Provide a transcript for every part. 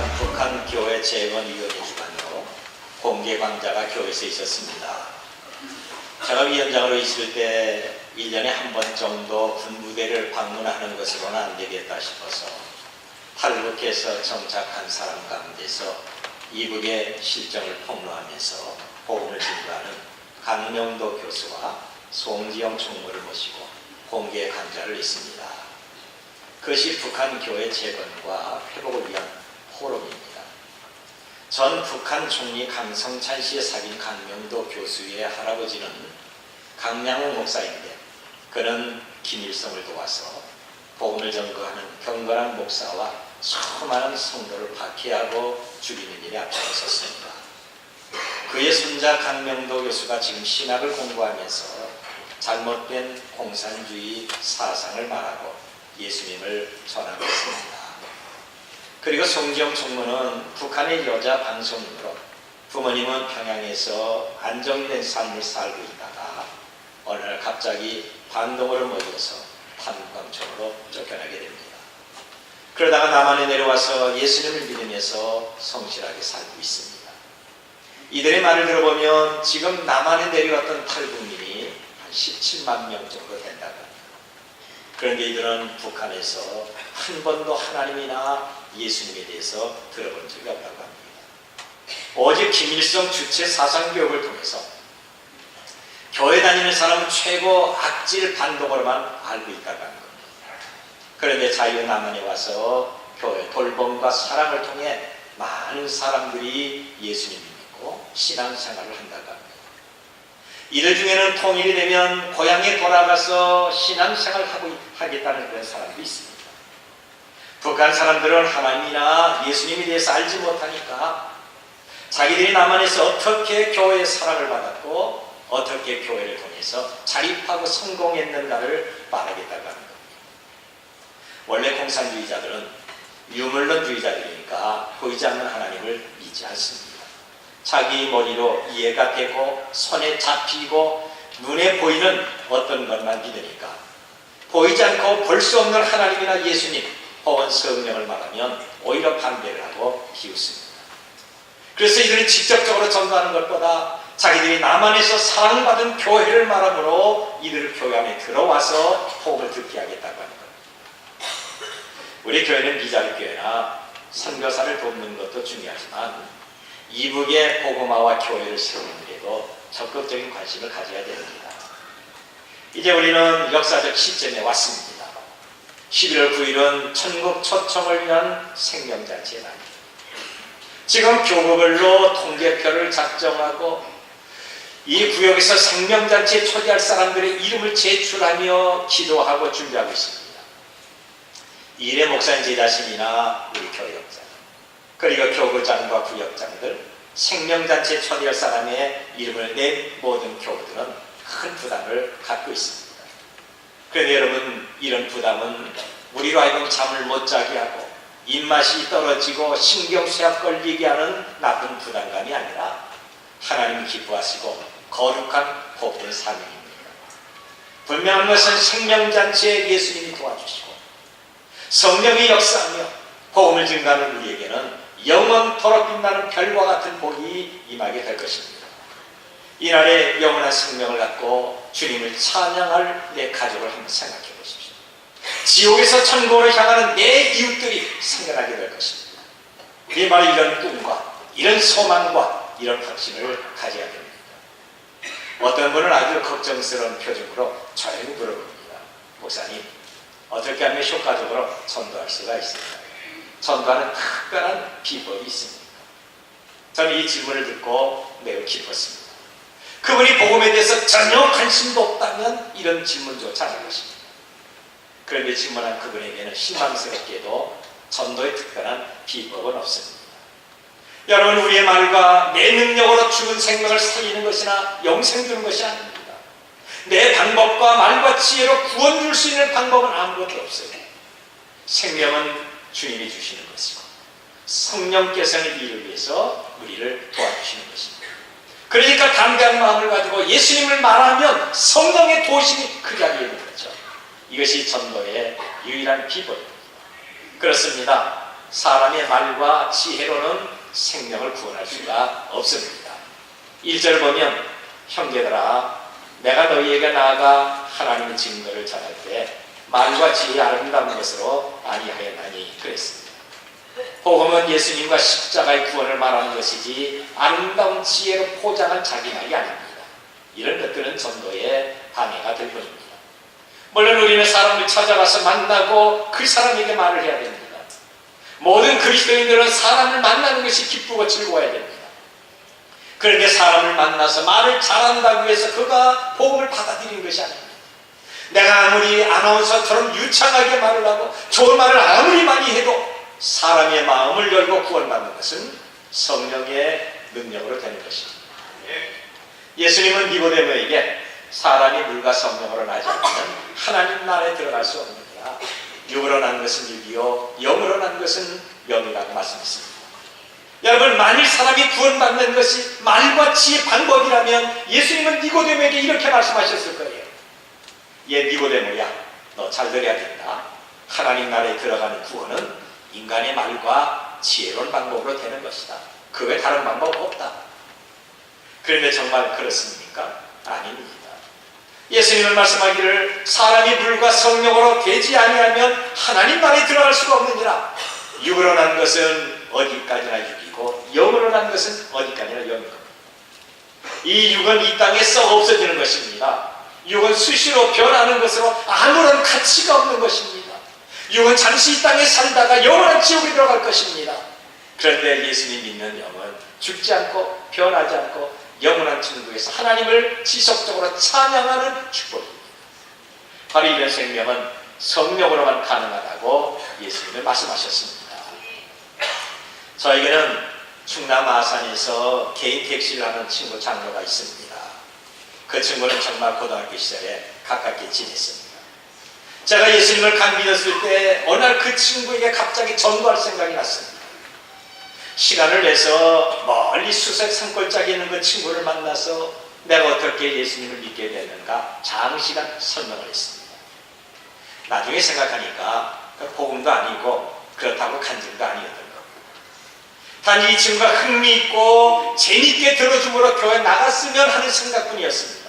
주간 북한 교회 재건위원회 주간으로 공개 강좌가 교회에서 있었습니다. 제가 위원장으로 있을 때 1년에 한 번 정도 군부대를 방문하는 것으로는 안 되겠다 싶어서 탈북해서 정착한 사람 가운데서 이북의 실정을 폭로하면서 복음을 증거하는 강명도 교수와 송지영 총무를 모시고 공개 강좌를 했습니다. 그것이 북한 교회 재건과 회복을 위한 포럼입니다. 전 북한 총리 강성찬 씨의 사귄 강명도 교수의 할아버지는 강량호 목사인데 그는 김일성을 도와서 복음을 전거하는 경건한 목사와 수많은 성도를 박해하고 죽이는 일에 앞장섰습니다. 그의 손자 강명도 교수가 지금 신학을 공부하면서 잘못된 공산주의 사상을 말하고 예수님을 전하고 있습니다. 그리고 송지영 총무는 북한의 여자 방송인으로 부모님은 평양에서 안정된 삶을 살고 있다가 어느 날 갑자기 반동으로 몰려서 탄광촌으로 쫓겨나게 됩니다. 그러다가 남한에 내려와서 예수님을 믿으면서 성실하게 살고 있습니다. 이들의 말을 들어보면 지금 남한에 내려왔던 탈북민이 한 17만 명 정도 된다고 합니다. 그런데 이들은 북한에서 한 번도 하나님이나 예수님에 대해서 들어본 적이 없다고 합니다. 오직 김일성 주체 사상교육을 통해서 교회 다니는 사람은 최고 악질 반동으로만 알고 있다고 합니다. 그런데 자유남한에 와서 교회 돌봄과 사랑을 통해 많은 사람들이 예수님을 믿고 신앙생활을 한다고 합니다. 이들 중에는 통일이 되면 고향에 돌아가서 신앙생활을 하겠다는 그런 사람도 있습니다. 북한 사람들은 하나님이나 예수님에 대해서 알지 못하니까 자기들이 남한에서 어떻게 교회의 사랑을 받았고 어떻게 교회를 통해서 자립하고 성공했는가를 말하겠다고 합니다. 원래 공산주의자들은 유물론주의자들이니까 보이지 않는 하나님을 믿지 않습니다. 자기 머리로 이해가 되고 손에 잡히고 눈에 보이는 어떤 것만 믿으니까 보이지 않고 볼 수 없는 하나님이나 예수님 혹은 성령을 말하면 오히려 반대를 하고 비웃습니다. 그래서 이들은 직접적으로 전도하는 것보다 자기들이 남한에서 사랑받은 교회를 말함으로 이들을 교회 안에 들어와서 복음을 듣게 하겠다고 하는 겁니다. 우리 교회는 미자립 교회나 선교사를 돕는 것도 중요하지만 이북의 복음화와 교회를 세우는 데도 적극적인 관심을 가져야 됩니다. 이제 우리는 역사적 시점에 왔습니다. 11월 9일은 천국 초청을 위한 생명잔치의 날입니다. 지금 교구별로 통계표를 작성하고 이 구역에서 생명잔치에 초대할 사람들의 이름을 제출하며 기도하고 준비하고 있습니다. 이일의 목사님 제자신이나 우리 교역장 그리고 교구장과 구역장들 생명잔치에 초대할 사람의 이름을 낸 모든 교구들은 큰 부담을 갖고 있습니다. 그런데 여러분 이런 부담은 우리로 하여금 잠을 못 자게 하고 입맛이 떨어지고 신경쇠약 걸리게 하는 나쁜 부담감이 아니라 하나님이 기뻐하시고 거룩한 복된 사명입니다. 분명한 것은 생명잔치에 예수님이 도와주시고 성령이 역사하며 복음을 증가하는 우리에게는 영원토록 빛나는 별과 같은 복이 임하게 될 것입니다. 이날에 영원한 생명을 갖고 주님을 찬양할 내 가족을 한번 생각해 보십시오. 지옥에서 천국으로 향하는 내 이웃들이 생겨나게 될 것입니다. 우리 바로 이런 꿈과 이런 소망과 이런 확신을 가져야 됩니다. 어떤 분은 아주 걱정스러운 표정으로 조용히 물어봅니다. 목사님, 어떻게 하면 효과적으로 전도할 수가 있습니까? 전도하는 특별한 비법이 있습니까? 저는 이 질문을 듣고 매우 기뻤습니다. 그분이 복음에 대해서 전혀 관심도 없다면 이런 질문조차 안 할 것입니다. 그런데 질문한 그분에게는 실망스럽게도 전도의 특별한 비법은 없습니다. 여러분 우리의 말과 내 능력으로 죽은 생명을 살리는 것이나 영생 주는 것이 아닙니다. 내 방법과 말과 지혜로 구원 줄 수 있는 방법은 아무것도 없어요. 생명은 주님이 주시는 것이고 성령께서는 이를 위해서 우리를 도와주시는 것입니다. 그러니까 담대한 마음을 가지고 예수님을 말하면 성령의 도심이 그 자리에 있는 거죠. 이것이 전도의 유일한 비법입니다. 그렇습니다. 사람의 말과 지혜로는 생명을 구원할 수가 없습니다. 1절 보면 형제들아 내가 너희에게 나아가 하나님의 증거를 전할 때 말과 지혜의 아름다운 것으로 아니하였나니 그랬습니다. 복음은 예수님과 십자가의 구원을 말하는 것이지 아름다운 지혜로 포장한 자기 말이 아닙니다. 이런 것들은 전도의 방해가 될 뿐입니다. 물론 우리는 사람을 찾아가서 만나고 그 사람에게 말을 해야 됩니다. 모든 그리스도인들은 사람을 만나는 것이 기쁘고 즐거워야 됩니다. 그런데 사람을 만나서 말을 잘한다고 해서 그가 복음을 받아들이는 것이 아닙니다. 내가 아무리 아나운서처럼 유창하게 말을 하고 좋은 말을 아무리 많이 해도 사람의 마음을 열고 구원받는 것은 성령의 능력으로 되는 것입니다. 예수님은 니고데모에게 사람이 물과 성령으로 나지 않으면 하나님 나라에 들어갈 수 없느니라. 육으로 난 것은 육이요 영으로 난 것은 영이라고 말씀했습니다. 여러분 만일 사람이 구원받는 것이 말과 지혜의 방법이라면 예수님은 니고데모에게 이렇게 말씀하셨을 거예요. 얘 니고데모야 너 잘 들어야 된다. 하나님 나라에 들어가는 구원은 인간의 말과 지혜로운 방법으로 되는 것이다. 그 외 다른 방법 없다. 그런데 정말 그렇습니까? 아닙니다. 예수님은 말씀하기를 사람이 물과 성령으로 되지 아니하면 하나님 나라에 들어갈 수가 없느니라. 육으로 난 것은 어디까지나 육이고 영으로 난 것은 어디까지나 영이고 이 육은 이 땅에 썩어 없어지는 것입니다. 육은 수시로 변하는 것으로 아무런 가치가 없는 것입니다. 육은 잠시 이 땅에 살다가 영원한 지옥에 들어갈 것입니다. 그런데 예수님 믿는 영은 죽지 않고 변하지 않고 영원한 천국에서 하나님을 지속적으로 찬양하는 축복입니다. 바로 이런 생명은 성령으로만 가능하다고 예수님은 말씀하셨습니다. 저에게는 충남 아산에서 개인 택시를 하는 친구 장로가 있습니다. 그 친구는 정말 고등학교 시절에 가깝게 지냈습니다. 제가 예수님을 간 믿었을 때 어느 날 그 친구에게 갑자기 전도할 생각이 났습니다. 시간을 내서 멀리 수색 산골짜기에 있는 그 친구를 만나서 내가 어떻게 예수님을 믿게 됐는가 장시간 설명을 했습니다. 나중에 생각하니까 복음도 아니고 그렇다고 간증도 아니었던 겁니다. 단지 이 친구가 흥미있고 재미있게 들어줌으로 교회 나갔으면 하는 생각뿐이었습니다.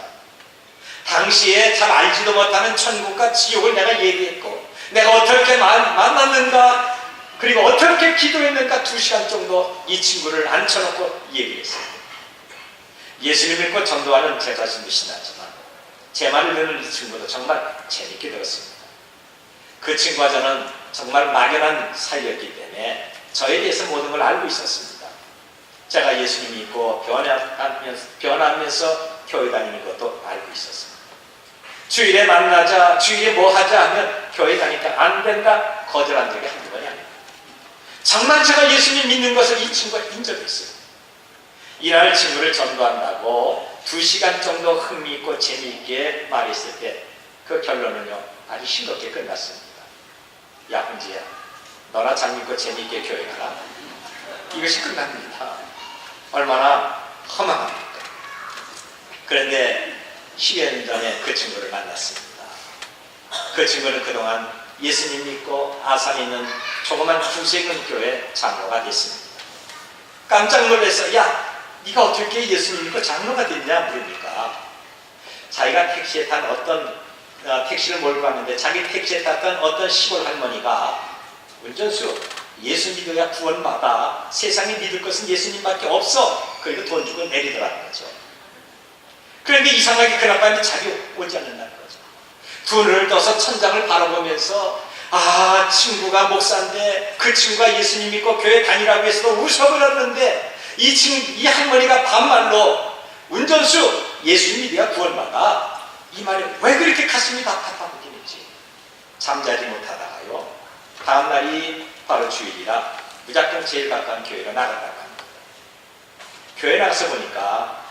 당시에 잘 알지도 못하는 천국과 지옥을 내가 얘기했고 내가 어떻게 만났는가 그리고 어떻게 기도했는가 2시간 정도 이 친구를 앉혀놓고 얘기했어요. 예수를 믿고 전도하는 제 자신도 신나지만 제 말을 듣는 이 친구도 정말 재밌게 들었습니다. 그 친구와 저는 정말 막연한 사이였기 때문에 저에 대해서 모든 걸 알고 있었습니다. 제가 예수님 믿고 변하면서 교회 다니는 것도 알고 있었습니다. 주일에 만나자, 주일에 뭐 하자 하면 교회 다니까 안 된다 거절한 적이 한두 번이 아닙니다. 정말 제가 예수님 믿는 것을 이 친구가 인정했어요. 이날 친구를 전도한다고 2시간 정도 흥미있고 재미있게 말했을 때 그 결론은요 아주 싱겁게 끝났습니다. 야 훈지야 너나 잘 믿고 재미있게 교회 가라. 이것이 끝납니다. 얼마나 허망합니까? 그런데 10여 년 전에 그 친구를 만났습니다. 그 친구는 그동안 예수님 믿고 아산에 있는 조그만 구세군 교회 장로가 됐습니다. 깜짝 놀라서 야 네가 어떻게 예수님 믿고 장로가 됐냐 물으니까 자기가 택시에 탄 어떤 택시를 몰고 왔는데 자기 택시에 탔던 어떤 시골 할머니가 운전수 예수 믿어야 구원받아 세상에 믿을 것은 예수님밖에 없어 그리고 돈 주고 내리더라는 거죠. 그런데 이상하게 그날 밤에 자기 오지 않는다는 거죠. 눈을 떠서 천장을 바라보면서 아 친구가 목사인데 그 친구가 예수님 믿고 교회 다니라고 해서도 웃어버렸는데 이 할머니가 반말로 운전수 예수님 믿어야 구원받아 이 말에 왜 그렇게 가슴이 답답하겠는지 잠자지 못하다가요 다음날이 바로 주일이라 무작정 제일 가까운 교회로 나갔다고 합니다. 교회 나가서 보니까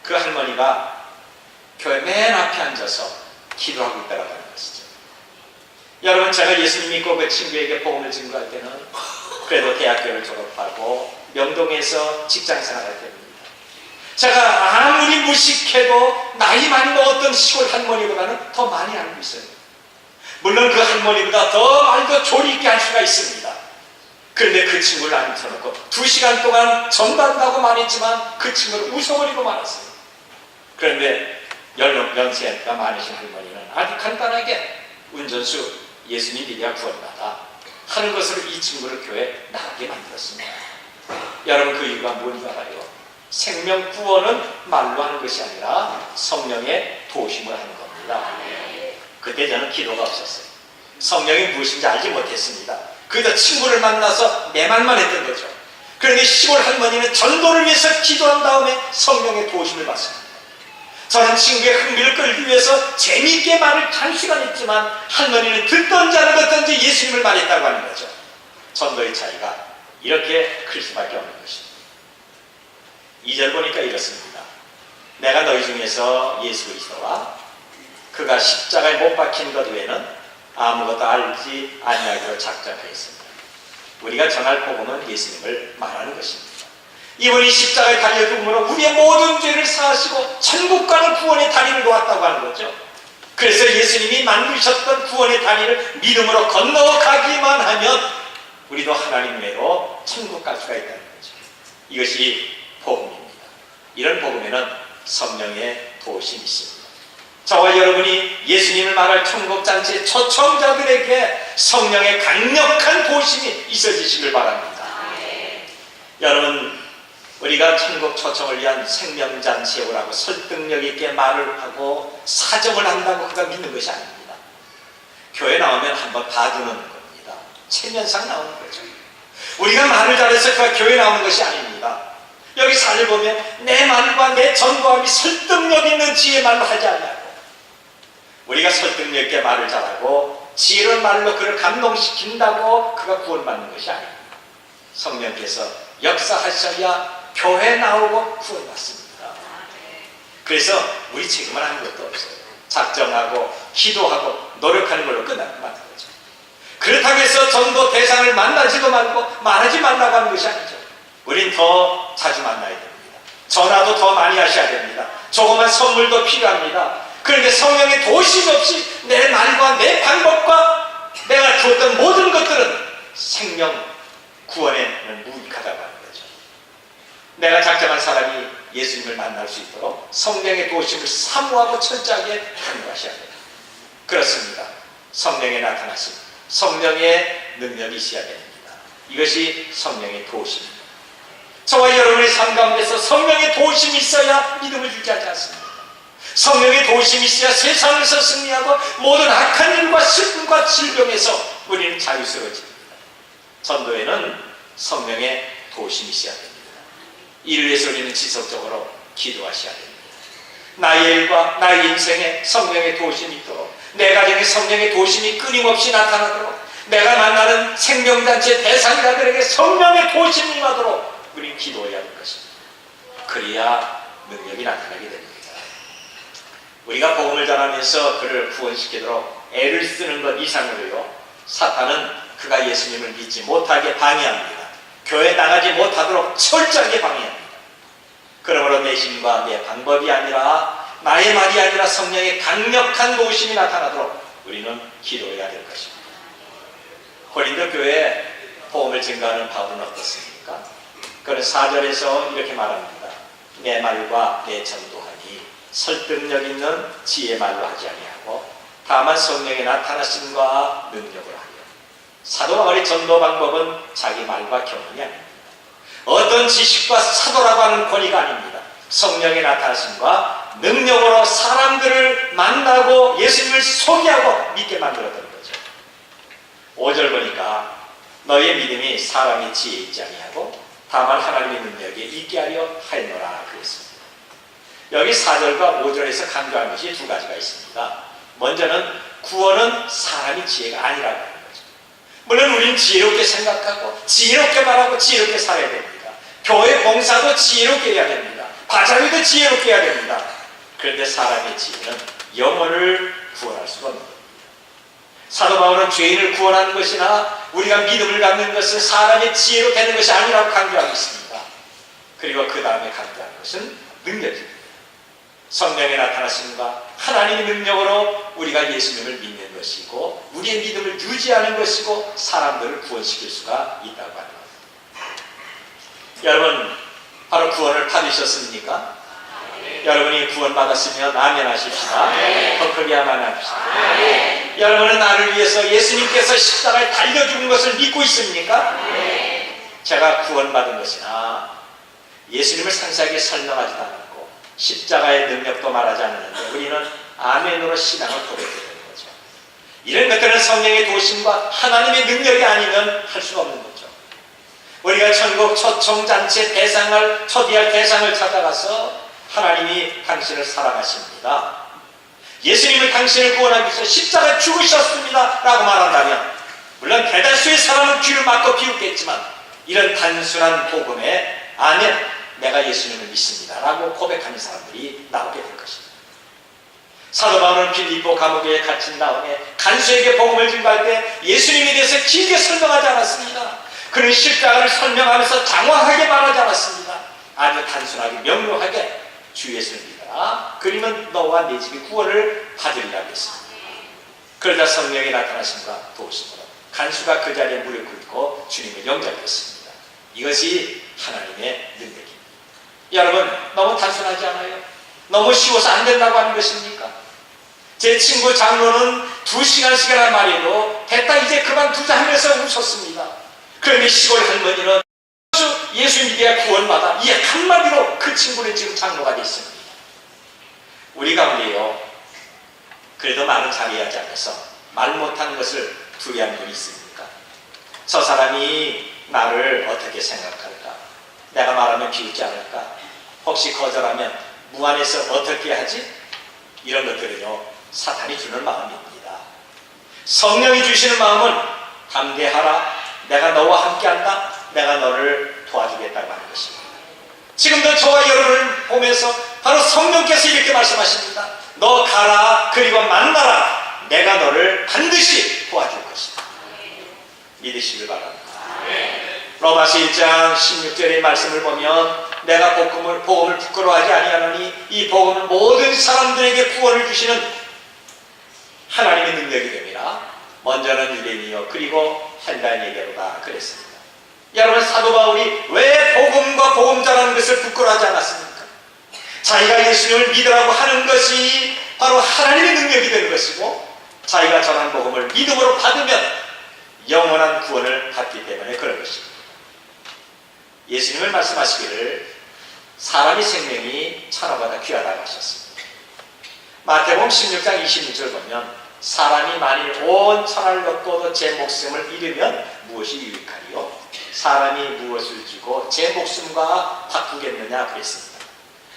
그 할머니가 교회 맨 앞에 앉아서 기도하고 있다고 하는 것이죠. 여러분 제가 예수님 믿고 그 친구에게 복음을 증거할 때는 그래도 대학교를 졸업하고 명동에서 직장생활할 때입니다. 제가 아무리 무식해도 나이 많이 먹었던 시골 할머니보다는 더 많이 알고 있어요. 물론 그 할머니보다 더 말도 조리 있게 할 수가 있습니다. 그런데 그 친구를 앉혀놓고 2시간 동안 전도한다고 말했지만 그 친구를 웃어버리고 말았어요. 그런데 연세가 많으신 할머니는 아주 간단하게 운전수 예수님 믿어야 구원받아 하는 것으로 이 친구를 교회에 나가게 만들었습니다. 여러분, 그 이유가 뭔지 알아요? 생명 구원은 말로 하는 것이 아니라 성령의 도심을 하는 겁니다. 그때 저는 기도가 없었어요. 성령이 무엇인지 알지 못했습니다. 그래서 친구를 만나서 내 말만 했던 거죠. 그런데 시골 할머니는 전도를 위해서 기도한 다음에 성령의 도심을 받습니다. 저는 친구의 흥미를 끌기 위해서 재미있게 말을 단시간 했지만 할머니는 듣던지 안 듣던지 예수님을 말했다고 하는 거죠. 전도의 차이가 이렇게 클 수밖에 없는 것입니다. 2절 보니까 이렇습니다. 내가 너희 중에서 예수 그리스도와 그가 십자가에 못 박힌 것 외에는 아무것도 알지 아니하기로 작정하였습니다. 우리가 전할 복음은 예수님을 말하는 것입니다. 이분이 십자가에 달려 죽음으로 우리의 모든 죄를 사하시고 천국 가는 구원의 다리를 놓았다고 하는 거죠. 그래서 예수님이 만드셨던 구원의 다리를 믿음으로 건너가기만 하면 우리도 하나님 외로 천국 갈 수가 있다는 거죠. 이것이 복음입니다. 이런 복음에는 성령의 도우심이 있습니다. 저와 여러분이 예수님을 말할 천국잔치 초청자들에게 성령의 강력한 도우심이 있어지시길 바랍니다. 여러분, 우리가 천국 초청을 위한 생명잔치에 오라고 설득력 있게 말을 하고 사정을 한다고 그가 믿는 것이 아닙니다. 교회 나오면 한번 봐주는 겁니다. 체면상 나오는 거죠. 우리가 말을 잘해서 그가 교회 나오는 것이 아닙니다. 여기 사를 보면 내 말과 내 전도함이 설득력 있는 지혜 말로 하지 않냐고. 우리가 설득력 있게 말을 잘하고 지혜로운 말로 그를 감동시킨다고 그가 구원받는 것이 아닙니다. 성령께서 역사하셔야 교회 나오고 구원받습니다. 그래서 우리 책임을 하는 것도 없어요. 작정하고 기도하고 노력하는 걸로 끝나는 거죠. 그렇다고 해서 전도 대상을 만나지도 말고 말하지 말라고 하는 것이 아니죠. 우린 더 자주 만나야 됩니다. 전화도 더 많이 하셔야 됩니다. 조그만 선물도 필요합니다. 그런데 성령의 도심 없이 내 말과 내 방법과 내가 주었던 모든 것들은 생명 구원에는 무익하다고 하는 거죠. 내가 작정한 사람이 예수님을 만날 수 있도록 성령의 도심을 사모하고 철저하게 간구하셔야 됩니다. 그렇습니다. 성령의 나타나심, 성령의 능력이 있어야 됩니다. 이것이 성령의 도심입니다. 저와 여러분의 삶 가운데서 성령의 도심이 있어야 믿음을 유지하지 않습니다. 성령의 도심이 있어야 세상에서 승리하고 모든 악한 일과 슬픔과 질병에서 우리는 자유스러워집니다. 전도에는 성령의 도심이 있어야 됩니다. 이를 위해서 우리는 지속적으로 기도하셔야 됩니다. 나의 일과 나의 인생에 성령의 도심이 있도록, 내 가정에 성령의 도심이 끊임없이 나타나도록, 내가 만나는 생명단체 대상자들에게 성령의 도심이 임하도록 우리는 기도해야 할 것입니다. 그래야 능력이 나타나게 됩니다. 우리가 복음을 전하면서 그를 구원시키도록 애를 쓰는 것 이상으로요, 사탄은 그가 예수님을 믿지 못하게 방해합니다. 교회 나가지 못하도록 철저하게 방해합니다. 그러므로 내 힘과 내 방법이 아니라, 나의 말이 아니라 성령의 강력한 도우심이 나타나도록 우리는 기도해야 될 것입니다. 고린도 교회에 복음을 증거하는 바울은 어떻습니까? 그는 4절에서 이렇게 말합니다. 내 말과 내 전도하니 설득력 있는 지혜 말로 하지 아니하고 다만 성령의 나타나심과 능력을 하여. 사도 바울의 전도 방법은 자기 말과 경험이 아닙니다. 어떤 지식과 사도라고 하는 권위가 아닙니다. 성령의 나타나심과 능력으로 사람들을 만나고 예수님을 소개하고 믿게 만들었던 거죠. 5절 보니까 너의 믿음이 사람의 지혜에 있지 아니하고 다만 하나님의 능력에 있게 하려 하였노라 그랬습니다. 여기 4절과 5절에서 강조한 것이 두 가지가 있습니다. 먼저는 구원은 사람의 지혜가 아니라고 하는 거죠. 물론 우리는 지혜롭게 생각하고 지혜롭게 말하고 지혜롭게 살아야 됩니다. 교회 봉사도 지혜롭게 해야 됩니다. 바자회도 지혜롭게 해야 됩니다. 그런데 사람의 지혜는 영혼을 구원할 수가 없는 겁니다. 사도 바울은 죄인을 구원하는 것이나 우리가 믿음을 갖는 것은 사람의 지혜로 되는 것이 아니라고 강조하고 있습니다. 그리고 그 다음에 강조하는 것은 능력입니다. 성령의 나타나심과 하나님의 능력으로 우리가 예수님을 믿는 것이고 우리의 믿음을 유지하는 것이고 사람들을 구원시킬 수가 있다고 하는 겁니다. 여러분, 바로 구원을 받으셨습니까? 여러분이 구원받았으면 아멘 하십시다. 더 크게 아멘 합시다. 여러분은 나를 위해서 예수님께서 십자가에 달려 죽은 것을 믿고 있습니까? 제가 구원받은 것이나 예수님을 상세하게 설명하지도 않았고 십자가의 능력도 말하지 않았는데 우리는 아멘으로 신앙을 고백해야 되는 거죠. 이런 것들은 성령의 도심과 하나님의 능력이 아니면 할 수가 없는 거죠. 우리가 천국 초청잔치 대상을 초대할 대상을 찾아가서 하나님이 당신을 사랑하십니다, 예수님을 당신을 구원하기 위해서 십자가에 죽으셨습니다 라고 말한다면 물론 대다수의 사람은 귀를 막고 비웃겠지만 이런 단순한 복음에 아멘, 내가 예수님을 믿습니다 라고 고백하는 사람들이 나오게 될 것입니다. 사도 바울은 빌립보 감옥에 갇힌 다음에 간수에게 복음을 증거할 때 예수님에 대해서 길게 설명하지 않았습니다. 그는 십자가를 설명하면서 장황하게 말하지 않았습니다. 아주 단순하게 명료하게 주 예수를 믿어라, 그러면 너와 네 집이 구원을 받으리라고 했습니다. 그러자 성령이 나타나심과 도우심으로 간수가 그 자리에 무릎 꿇고 주님을 영접했습니다. 이것이 하나님의 능력입니다. 여러분, 너무 단순하지 않아요? 너무 쉬워서 안 된다고 하는 것입니까? 제 친구 장로는 2시간씩이나 말해도 됐다 이제 그만두자 하면서 웃었습니다. 그런데 시골 할머니는 예수 믿어야 구원받아, 이 한마디로 그 친구는 지금 장로가 됐습니다. 우리 가운데요, 그래도 말은 잘해야지 않아서 말 못하는 것을 두려워하는 분이 있습니까? 저 사람이 나를 어떻게 생각할까? 내가 말하면 비웃지 않을까? 혹시 거절하면 무안해서 어떻게 하지? 이런 것들은요, 사탄이 주는 마음입니다. 성령이 주시는 마음은 담대하라, 내가 너와 함께한다, 내가 너를 도와주겠다고 하는 것입니다. 지금도 저와 여러분을 보면서 바로 성령께서 이렇게 말씀하십니다. 너 가라, 그리고 만나라, 내가 너를 반드시 도와줄 것이다. 믿으시길 바랍니다. 로마서 1장 16절의 말씀을 보면 내가 복음을 부끄러워하지 아니하노니 이 복음은 모든 사람들에게 구원을 주시는 하나님의 능력이 됩니다. 먼저는 유대인이요 그리고 헬라인에게로다 그랬습니다. 여러분, 사도 바울이 왜 복음과 복음자라는 것을 부끄러워하지 않았습니까? 자기가 예수님을 믿으라고 하는 것이 바로 하나님의 능력이 되는 것이고 자기가 전한 복음을 믿음으로 받으면 영원한 구원을 받기 때문에 그런 것입니다. 예수님을 말씀하시기를 사람의 생명이 천하보다 귀하다고 하셨습니다. 마태복음 16장 26절 보면 사람이 만일 온 천하를 얻고도 제 목숨을 잃으면 무엇이 유익하리요? 사람이 무엇을 주고 제 목숨과 바꾸겠느냐 그랬습니다.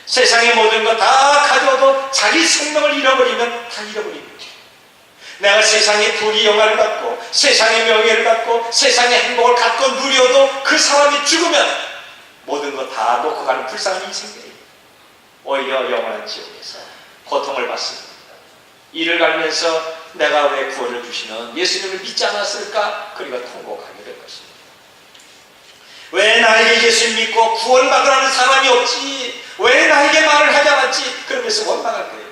세상의 모든 것 다 가져도 자기 생명을 잃어버리면 다 잃어버립니다. 내가 세상의 부귀 영화를 갖고 세상의 명예를 갖고 세상의 행복을 갖고 누려도 그 사람이 죽으면 모든 것 다 놓고 가는 불쌍한 인생들이 오히려 영원한 지옥에서 고통을 받습니다. 이를 갈면서 내가 왜 구원을 주시는 예수님을 믿지 않았을까? 그리고 통곡하게 될 것입니다. 왜 나에게 예수님 믿고 구원받으라는 사람이 없지? 왜 나에게 말을 하지 않았지? 그러면서 원망할 거예요.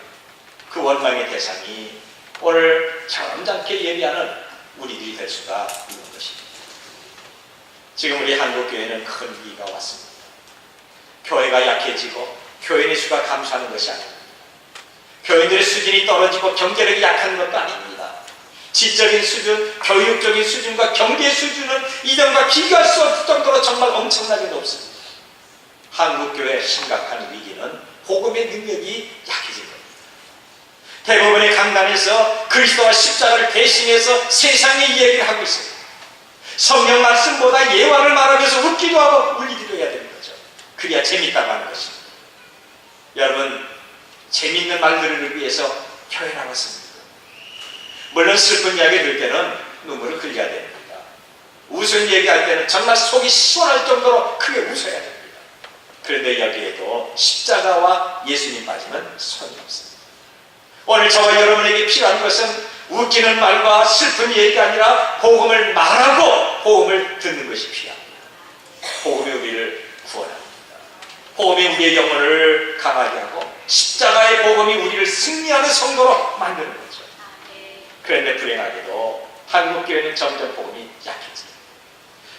그 원망의 대상이 오늘 점잖게 예비하는 우리들이 될 수가 있는 것입니다. 지금 우리 한국교회는 큰 위기가 왔습니다. 교회가 약해지고 교인의 수가 감소하는 것이 아닙니다. 교인들의 수준이 떨어지고 경제력이 약한 것도 아닙니다. 지적인 수준, 교육적인 수준과 경제 수준은 이전과 비교할 수 없을 정도로 정말 엄청나게 높습니다. 한국교회의 심각한 위기는 복음의 능력이 약해진 겁니다. 대부분의 강단에서 그리스도와 십자가를 대신해서 세상의 이야기를 하고 있습니다. 성경 말씀보다 예화를 말하면서 웃기도 하고 울리기도 해야 되는 거죠. 그래야 재밌다고 하는 것입니다. 여러분, 재밌는 말들을 위해서 교회 나왔습니다. 물론 슬픈 이야기 들을 때는 눈물을 흘려야 됩니다. 웃은 얘기할 때는 정말 속이 시원할 정도로 크게 웃어야 됩니다. 그런데 여기에도 십자가와 예수님 빠지면 소용이 없습니다. 오늘 저와 여러분에게 필요한 것은 웃기는 말과 슬픈 얘기가 아니라 복음을 말하고 복음을 듣는 것이 필요합니다. 복음이 우리를 구원합니다. 복음이 우리의 영혼을 강하게 하고 십자가의 복음이 우리를 승리하는 성도로 만드는 거죠. 그런데 불행하게도 한국교회는 점점 복음이 약해져요.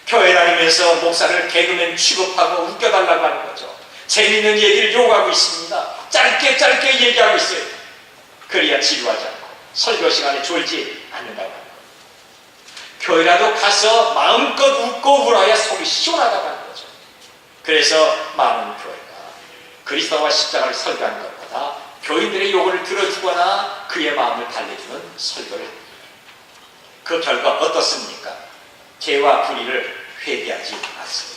교회 다니면서 목사를 개그맨 취급하고 웃겨달라고 하는 거죠. 재미있는 얘기를 요구하고 있습니다. 짧게 얘기하고 있어요. 그래야 지루하지 않고 설교 시간에 졸지 않는다고 하는 거예요. 교회라도 가서 마음껏 웃고 울어야 속이 시원하다고 하는 거죠. 그래서 많은 교회가 그리스도와 십자가를 설교하는 것보다 교인들의 요구를 들어주거나 그의 마음을 달래주는 설교를 합니다. 그 결과 어떻습니까? 죄와 불의를 회개하지 않습니다.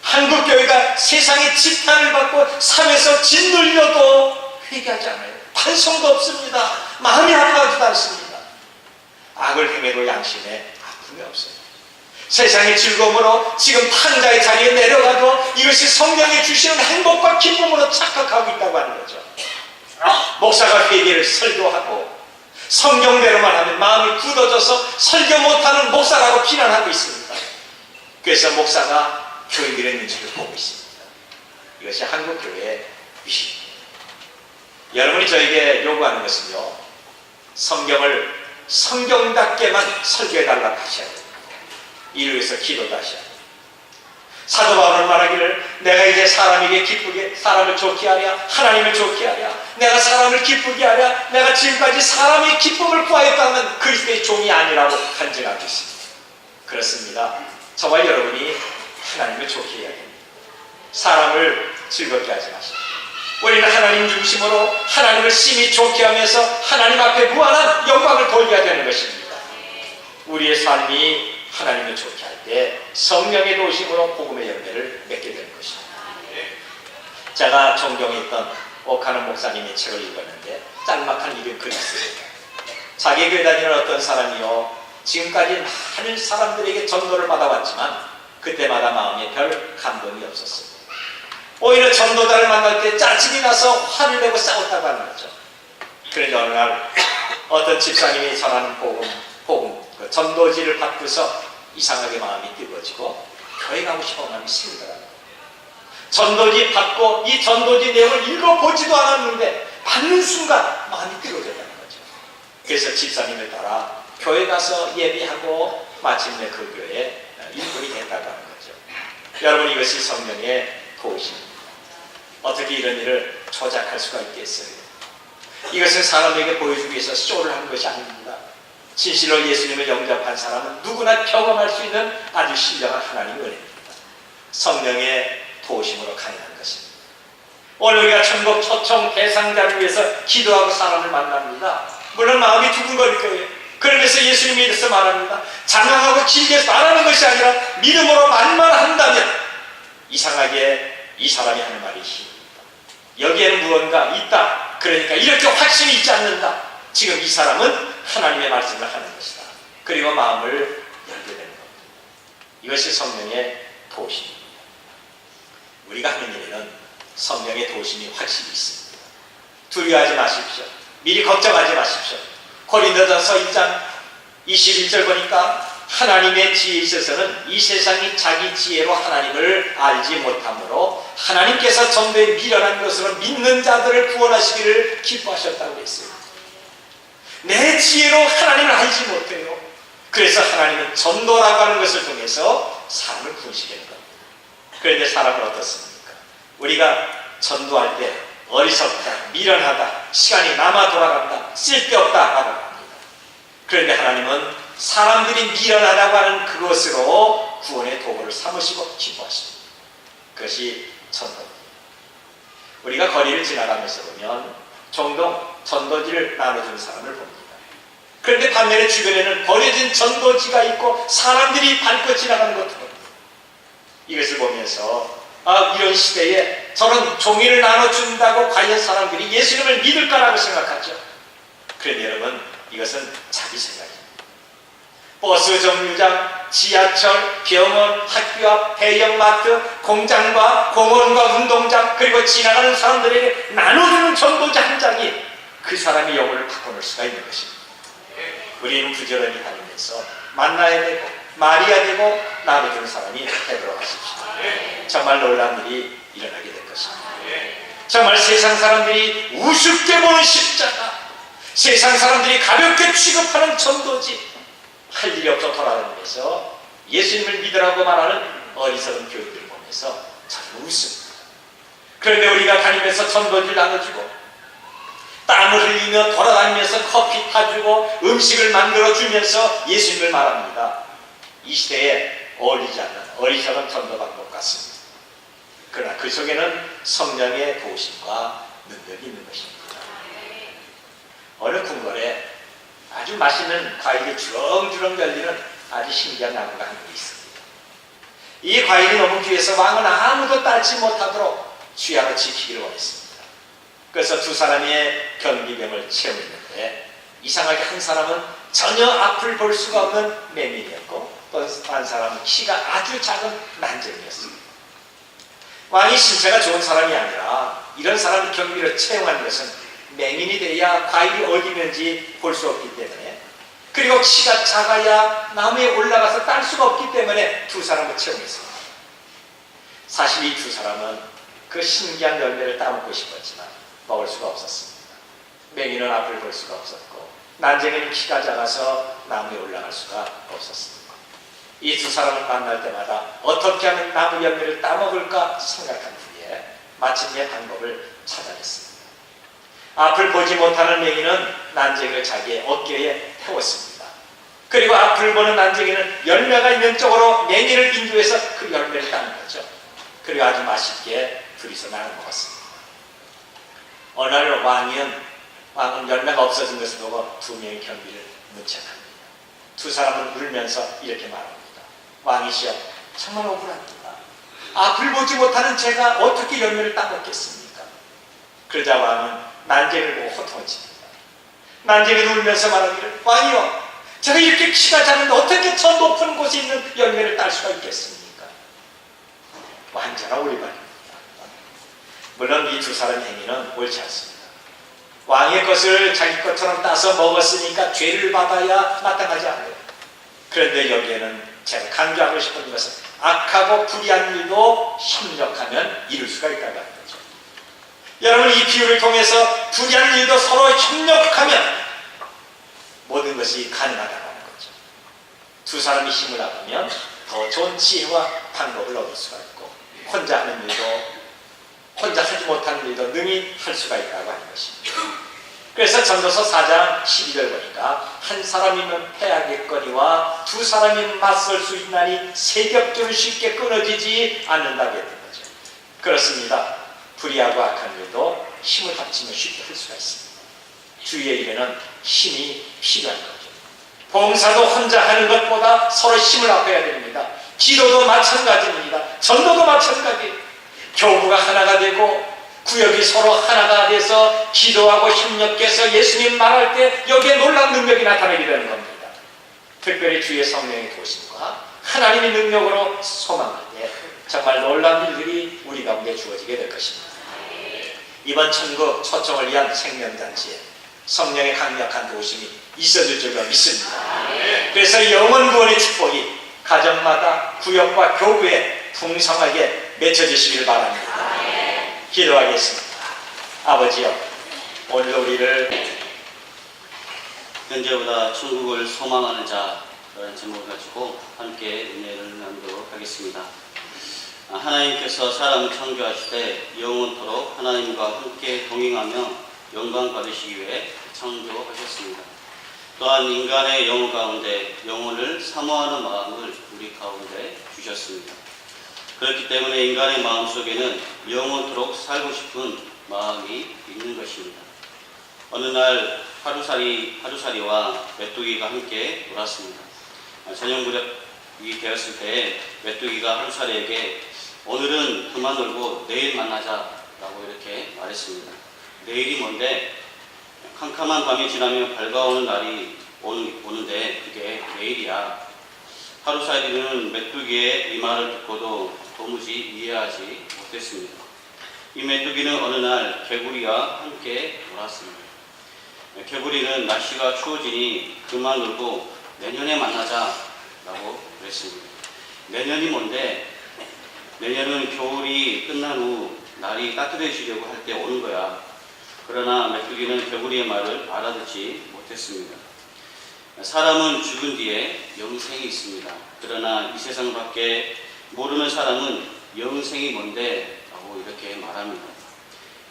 한국교회가 세상의 지탄을 받고 삶에서 짓눌려도 회개하지 않아요. 반성도 없습니다. 마음이 아파하지도 않습니다. 악을 행해도 양심에 아픔이 없어요. 세상의 즐거움으로 지금 판자의 자리에 내려가도 이것이 성령이 주시는 행복과 기쁨으로 착각하고 있다고 하는 거죠. 목사가 회개를 설교하고 성경대로만 하면 마음이 굳어져서 설교 못하는 목사라고 비난하고 있습니다. 그래서 목사가 교인들의 눈치를 보고 있습니다. 이것이 한국교회의 위신입니다. 여러분이 저에게 요구하는 것은요, 성경을 성경답게만 설교해달라고 하셔야 됩니다. 이를 위해서 기도도 하셔야 됩니다. 사도 바울은 말하기를 내가 이제 사람에게 기쁘게 사람을 좋게 하랴 하나님을 좋게 하랴 내가 사람을 기쁘게 하랴 내가 지금까지 사람의 기쁨을 구하였다면 그리스도의 종이 아니라고 간증하고 있습니다. 그렇습니다. 저와 여러분이 하나님을 좋게 해야 됩니다. 사람을 즐겁게 하지 마십시오. 우리는 하나님 중심으로 하나님을 심히 좋게 하면서 하나님 앞에 무한한 영광을 돌려야 되는 것입니다. 우리의 삶이 하나님을 좋게 할 때 성령의 도우심으로 복음의 열매를 맺게 되는 것입니다. 제가 존경했던 오카노 목사님의 책을 읽었는데 짤막한 이름 글이 있습니다. 자기 교회 다니는 어떤 사람이요, 지금까지 많은 사람들에게 전도를 받아왔지만 그때마다 마음에 별 감동이 없었습니다. 오히려 전도자를 만날 때 짜증이 나서 화를 내고 싸웠다고 하는 거죠. 그런데 어느 날 어떤 집사님이 전하는 복음 그 전도지를 받고서 이상하게 마음이 뜨거워지고 교회 가고 싶은 마음이 생기더라고요. 전도지 받고 이 전도지 내용을 읽어보지도 않았는데 받는 순간 마음이 뜨거워졌다는 거죠. 그래서 집사님을 따라 교회 가서 예배하고 마침내 그 교회에 일꾼이 됐다고 하는 거죠. 여러분, 이것이 성령의 도우심입니다. 어떻게 이런 일을 조작할 수가 있겠어요? 이것은 사람에게 보여주기 위해서 쇼를 하는 것이 아닙니다. 진실로 예수님을 영접한 사람은 누구나 경험할 수 있는 아주 신령한 하나님의 은혜입니다. 성령의 도우심으로 가능한 것입니다. 오늘 우리가 천국 초청 대상자를 위해서 기도하고 사람을 만납니다. 물론 마음이 두근거릴 거예요. 그러면서 예수님에 대해서 말합니다. 장황하고 길게 말하는 것이 아니라 믿음으로 말만 한다면 이상하게 이 사람이 하는 말이 힘입니다. 여기에는 무언가 있다. 그러니까 이렇게 확신이 있지 않는다. 지금 이 사람은 하나님의 말씀을 하는 것이다. 그리고 마음을 열게 되는 겁니다. 이것이 성령의 도우심입니다. 우리가 하는 일에는 성령의 도우심이 확실히 있습니다. 두려워하지 마십시오. 미리 걱정하지 마십시오. 고린도전서 2장 21절 보니까 하나님의 지혜에 있어서는 이 세상이 자기 지혜로 하나님을 알지 못하므로 하나님께서 전도에 미련한 것으로 믿는 자들을 구원하시기를 기뻐하셨다고 했어요. 내 지혜로 하나님을 알지 못해요. 그래서 하나님은 전도라고 하는 것을 통해서 사람을 구원시키는 겁니다. 그런데 사람은 어떻습니까? 우리가 전도할 때 어리석다, 미련하다, 시간이 남아 돌아간다, 쓸데없다 라고 합니다. 그런데 하나님은 사람들이 미련하다고 하는 그것으로 구원의 도구를 삼으시고 기뻐하십니다. 그것이 전도입니다. 우리가 거리를 지나가면서 보면 종종 전도지를 나눠주는 사람을 봅니다. 그런데 반면에 주변에는 버려진 전도지가 있고 사람들이 밟고 지나가는 것도 봅니다. 이것을 보면서 이런 시대에 저런 종이를 나눠준다고 과연 사람들이 예수님을 믿을까라고 생각하죠. 그런데 여러분, 이것은 자기 생각입니다. 버스 정류장, 지하철, 병원, 학교 앞, 대형마트, 공장과 공원과 운동장, 그리고 지나가는 사람들에게 나눠주는 전도지 한 장이 그 사람의 영혼을 바꿔놓을 수가 있는 것입니다. 우리는 부지런히 다니면서 만나야 되고 말해야 되고 나눠주는 사람이 되도록 하십시오. 정말 놀라운 일이 일어나게 될 것입니다. 정말 세상 사람들이 우습게 보는 십자가, 세상 사람들이 가볍게 취급하는 전도지, 할 일이 없어 돌아다니면서 예수님을 믿으라고 말하는 어리석은 교인들을 보면서 저는 웃습니다. 그런데 우리가 다니면서 전도지를 나눠주고 땀을 흘리며 돌아다니면서 커피 타주고 음식을 만들어주면서 예수님을 말합니다. 이 시대에 어울리지 않는 어리석은 전도 방법 같습니다. 그러나 그 속에는 성령의 도우심과 능력이 있는 것입니다. 어느 궁궐에 아주 맛있는 과일이 주렁주렁 열리는 아주 신기한 나무가 한 그루 있습니다. 이 과일이 너무 귀해서 왕은 아무도 따지 못하도록 취하로 지키기를 원했습니다. 그래서 두 사람의 경비병을 채우는데 이상하게 한 사람은 전혀 앞을 볼 수가 없는 맹인이었고 또 한 사람은 키가 아주 작은 난쟁이였습니다. 왕이 신체가 좋은 사람이 아니라 이런 사람을 경비로 채용한 것은 맹인이 돼야 과일이 어디 있는지 볼 수 없기 때문에, 그리고 키가 작아야 나무에 올라가서 딸 수가 없기 때문에 두 사람을 채용했습니다. 사실 이 두 사람은 그 신기한 열매를 따먹고 싶었지만 먹을 수가 없었습니다. 맹인은 앞을 볼 수가 없었고 난쟁이는 키가 작아서 나무에 올라갈 수가 없었습니다. 이 두 사람을 만날 때마다 어떻게 하면 나무 열매를 따먹을까 생각한 후에 마침내 방법을 찾아냈습니다. 앞을 보지 못하는 맹인은 난쟁이를 자기의 어깨에 태웠습니다. 그리고 앞을 보는 난쟁이는 열매가 있는 쪽으로 맹인을 인도해서 그 열매를 따는 거죠. 그리고 아주 맛있게 둘이서 나눠 먹었습니다. 어느 날 왕은 열매가 없어진 것을 보고 두 명의 경비를 문책합니다. 두 사람은 울면서 이렇게 말합니다. 왕이시여, 정말 억울합니다. 앞을 보지 못하는 제가 어떻게 열매를 따먹겠습니까? 그러자 왕은 난쟁이를 보고 호통칩니다. 난쟁이는 울면서 말하기를, 왕이여, 제가 이렇게 키가 작은데 어떻게 저 높은 곳에 있는 열매를 딸 수가 있겠습니까? 완전한 오리발입니다. 물론 이 두 사람의 행위는 옳지 않습니다. 왕의 것을 자기 것처럼 따서 먹었으니까 죄를 받아야 마땅하지 않아요. 그런데 여기에는 제가 강조하고 싶은 것은 악하고 불의한 일도 협력하면 이룰 수가 있다는 거죠. 여러분, 이 비유를 통해서 불의한 일도 서로 협력하면 모든 것이 가능하다는 거죠. 두 사람이 힘을 합하면 더 좋은 지혜와 방법을 얻을 수가 있고 혼자 하는 일도, 혼자 하지 못하는 일도 능히 할 수가 있다고 하는 것입니다. 그래서 전도서 4장 12절 보니까 한 사람이면 패하겠거니와 두 사람이면 맞설 수 있나니 세 겹줄은 쉽게 끊어지지 않는다고 했던 거죠. 그렇습니다. 불의하고 악한 일도 힘을 합치면 쉽게 할 수가 있습니다. 주의 일에는 힘이 필요한 거죠. 봉사도 혼자 하는 것보다 서로 힘을 합해야 됩니다. 기도도 마찬가지입니다. 전도도 마찬가지예요. 교부가 하나가 되고 구역이 서로 하나가 돼서 기도하고 협력해서 예수님 말할 때 여기에 놀라운 능력이 나타나게 되는 겁니다. 특별히 주의 성령의 도심과 하나님의 능력으로 소망할 때 정말 놀라운 일들이 우리 가운데 주어지게 될 것입니다. 이번 천국 초청을 위한 생명잔치에 성령의 강력한 도심이 있어질 줄로 믿습니다. 그래서 영원 구원의 축복이 가정마다 구역과 교구에 풍성하게 맺혀지시길 바랍니다. 기도하겠습니다. 아버지여, 오늘 우리를 현재보다 천국을 소망하는 자라는 제목을 가지고 함께 은혜를 나누도록 하겠습니다. 하나님께서 사람을 창조하시되 영원토록 하나님과 함께 동행하며 영광 받으시기 위해 창조하셨습니다. 또한 인간의 영혼 가운데 영혼을 사모하는 마음을 우리 가운데 주셨습니다. 그렇기 때문에 인간의 마음속에는 영원토록 살고 싶은 마음이 있는 것입니다. 어느 날 하루살이와 메뚜기가 함께 놀았습니다. 저녁 무렵이 되었을 때 메뚜기가 하루살이에게 오늘은 그만 놀고 내일 만나자라고 이렇게 말했습니다. 내일이 뭔데? 캄캄한 밤이 지나면 밝아오는 날이 오는데 그게 내일이야. 하루살이는 메뚜기의 이 말을 듣고도 도무지 이해하지 못했습니다. 이 메뚜기는 어느 날 개구리와 함께 놀았습니다. 개구리는 날씨가 추워지니 그만 놀고 내년에 만나자라고 그랬습니다. 내년이 뭔데? 내년은 겨울이 끝난 후 날이 따뜻해지려고 할 때 오는 거야. 그러나 메뚜기는 개구리의 말을 알아듣지 못했습니다. 사람은 죽은 뒤에 영생이 있습니다. 그러나 이 세상 밖에 모르는 사람은 영생이 뭔데? 라고 이렇게 말합니다.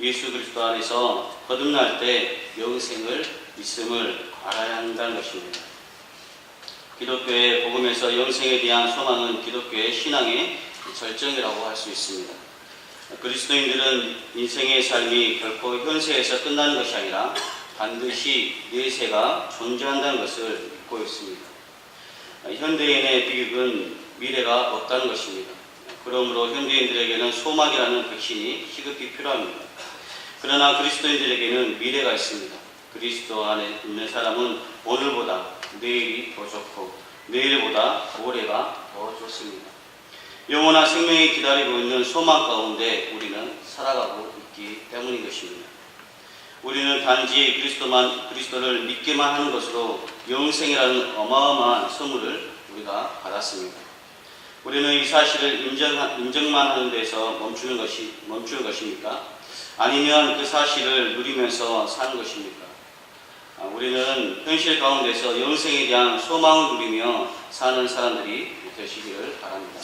예수 그리스도 안에서 거듭날 때 영생을 있음을 알아야 한다는 것입니다. 기독교의 복음에서 영생에 대한 소망은 기독교의 신앙의 절정이라고 할 수 있습니다. 그리스도인들은 인생의 삶이 결코 현세에서 끝나는 것이 아니라 반드시 내세가 존재한다는 것을 믿고 있습니다. 현대인의 비극은 미래가 없다는 것입니다. 그러므로 현대인들에게는 소망이라는 백신이 시급히 필요합니다. 그러나 그리스도인들에게는 미래가 있습니다. 그리스도 안에 있는 사람은 오늘보다 내일이 더 좋고 내일보다 모레가 더 좋습니다. 영원한 생명이 기다리고 있는 소망 가운데 우리는 살아가고 있기 때문인 것입니다. 우리는 단지 그리스도를 믿기만 하는 것으로 영생이라는 어마어마한 선물을 우리가 받았습니다. 우리는 이 사실을 인정만 하는 데서 멈추는 것입니까? 아니면 그 사실을 누리면서 사는 것입니까? 우리는 현실 가운데서 영생에 대한 소망을 누리며 사는 사람들이 되시기를 바랍니다.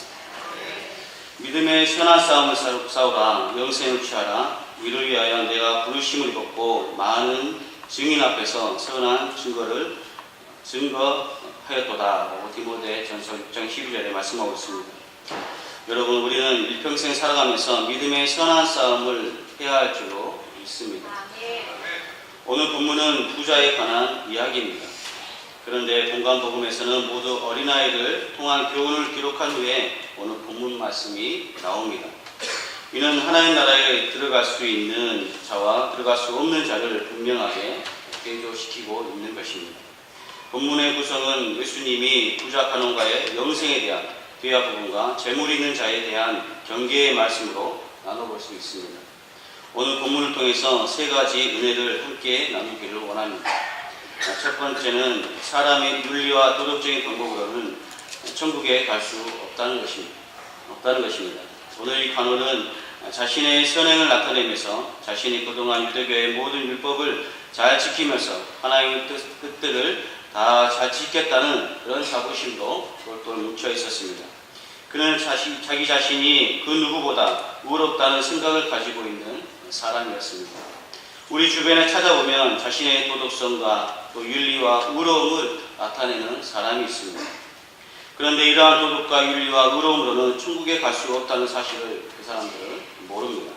믿음의 선한 싸움을 싸우라. 영생을 취하라. 이를 위하여 내가 부르심을 입었고 많은 증인 앞에서 선한 증거하였도다. 라고 디모데전서 6장 12절에 말씀하고 있습니다. 여러분, 우리는 일평생 살아가면서 믿음의 선한 싸움을 해야 할 줄로 믿습니다. 오늘 본문은 부자에 관한 이야기입니다. 그런데 본관복음에서는 모두 어린아이를 통한 교훈을 기록한 후에 오늘 본문 말씀이 나옵니다. 이는 하나님 나라에 들어갈 수 있는 자와 들어갈 수 없는 자를 분명하게 대조시키고 있는 것입니다. 본문의 구성은 예수님이 부자 간원가의 영생에 대한 뒤아 부분과 재물 있는 자에 대한 경계의 말씀으로 나눠볼 수 있습니다. 오늘 본문을 통해서 세 가지 은혜를 함께 나누기를 원합니다. 첫 번째는 사람의 윤리와 도덕적인 방법으로는 천국에 갈 수 없다는 것입니다. 오늘 이 간호는 자신의 선행을 나타내면서 자신이 그동안 유대교의 모든 율법을 잘 지키면서 하나님의 뜻들을 다 잘 지켰다는 그런 자부심도 똘똘 뭉쳐 있었습니다. 그는 자기 자신이 그 누구보다 의롭다는 생각을 가지고 있는 사람이었습니다. 우리 주변에 찾아보면 자신의 도덕성과 또 윤리와 의로움을 나타내는 사람이 있습니다. 그런데 이러한 도덕과 윤리와 의로움으로는 천국에 갈 수 없다는 사실을 그 사람들은 모릅니다.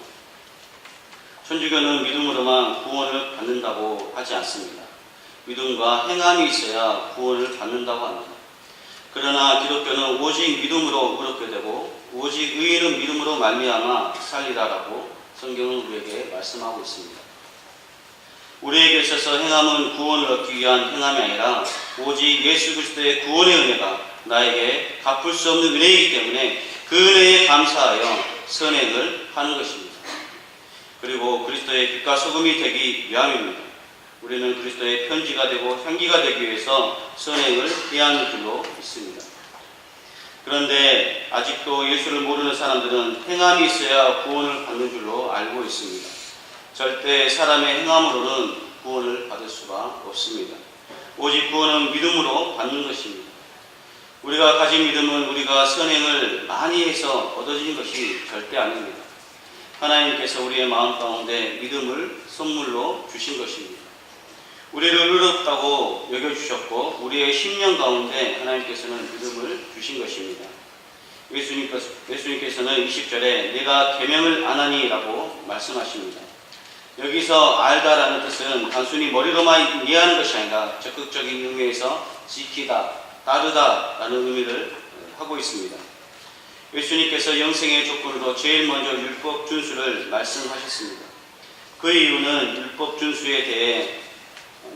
천주교는 믿음으로만 구원을 받는다고 하지 않습니다. 믿음과 행함이 있어야 구원을 받는다고 합니다. 그러나 기독교는 오직 믿음으로 의롭게 되고 오직 의인은 믿음으로 말미암아 살리라라고 성경은 우리에게 말씀하고 있습니다. 우리에게 있어서 행함은 구원을 얻기 위한 행함이 아니라 오직 예수 그리스도의 구원의 은혜가 나에게 갚을 수 없는 은혜이기 때문에 그 은혜에 감사하여 선행을 하는 것입니다. 그리고 그리스도의 빛과 소금이 되기 위함입니다. 우리는 그리스도의 편지가 되고 향기가 되기 위해서 선행을 해야 하는 줄로 믿습니다. 그런데 아직도 예수를 모르는 사람들은 행함이 있어야 구원을 받는 줄로 알고 있습니다. 절대 사람의 행함으로는 구원을 받을 수가 없습니다. 오직 구원은 믿음으로 받는 것입니다. 우리가 가진 믿음은 우리가 선행을 많이 해서 얻어진 것이 절대 아닙니다. 하나님께서 우리의 마음 가운데 믿음을 선물로 주신 것입니다. 우리를 의롭다고 여겨주셨고 우리의 심령 가운데 하나님께서는 믿음을 주신 것입니다. 예수님께서는 20절에 내가 계명을 안 하니 라고 말씀하십니다. 여기서 알다라는 뜻은 단순히 머리로만 이해하는 것이 아니라 적극적인 의미에서 지키다, 따르다라는 의미를 하고 있습니다. 예수님께서 영생의 조건으로 제일 먼저 율법 준수를 말씀하셨습니다. 그 이유는 율법 준수에 대해